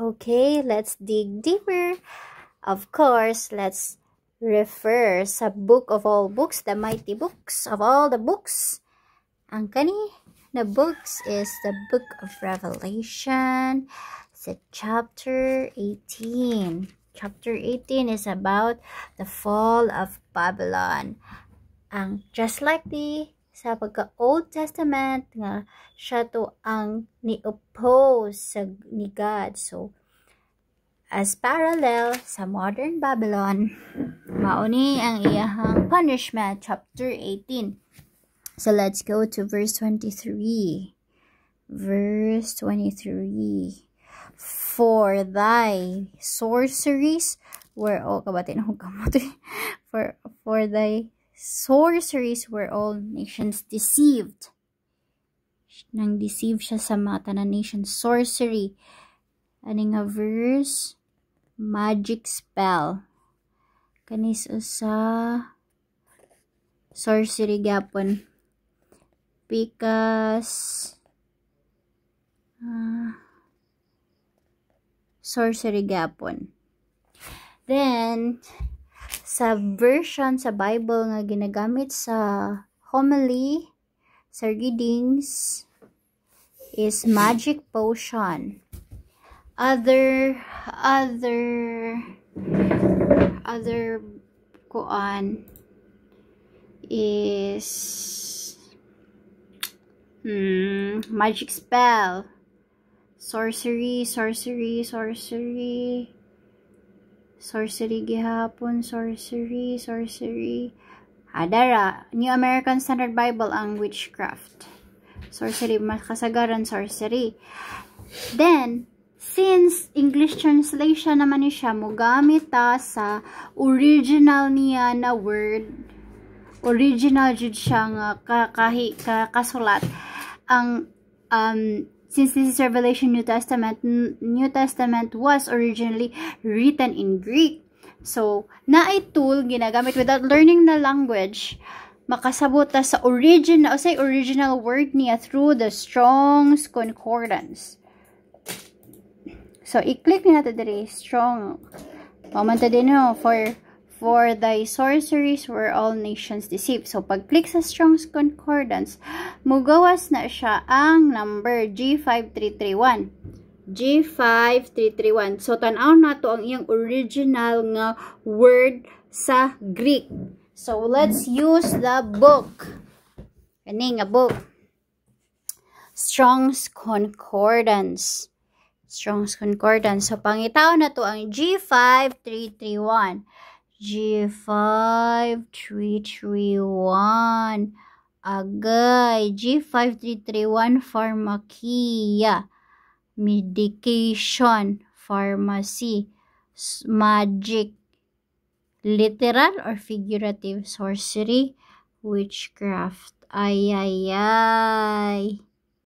Okay, let's dig deeper. Of course, let's refer sa book of all books, the mighty books of all the books. Ang kani na books is the book of Revelation. It's chapter 18. Chapter 18 is about the fall of Babylon. Just like sa pagka-Old Testament nga siya to ang ni-oppose ni God. So, as parallel sa modern Babylon, mauni ang iyahang punishment, chapter 18. So, let's go to verse 23. Verse 23. For thy sorceries were all for thy sorceries were all nations deceived. Nang deceive siya sa mga tanan nation. Sorcery. Ano nga verse? Magic spell. Kanis sa sorcery gapon. Because sorcery gapon. Then, sa version sa Bible nga ginagamit sa homily, sa readings, is magic potion. Other kuan is magic spell, sorcery gihapon, sorcery. Adara, New American Standard Bible ang witchcraft. Sorcery, makasagaran sorcery. Then, since English translation naman ni siya, mugamit ta sa original niya na word, original jud siya nga kasulat. Since this is Revelation New Testament was originally written in Greek. So, naay tool ginagamit without learning the language, makasabot ta sa original word niya through the Strong's Concordance. So, i-click natin diri strong. Mamanta din no, for thy sorceries were all nations deceived. So, pag-click sa Strong's Concordance, mugawas na siya ang number G5331. G5331. So, tanaw na to ang iyang original nga word sa Greek. So, let's use the book. Kani nga book. Strong's Concordance. Strong's Concordance. So, pangitaw na to ang G5331. G5331. Agay. G5331 Pharmakia. Medication. Pharmacy. Magic. Literal or figurative. Sorcery. Witchcraft. Ay.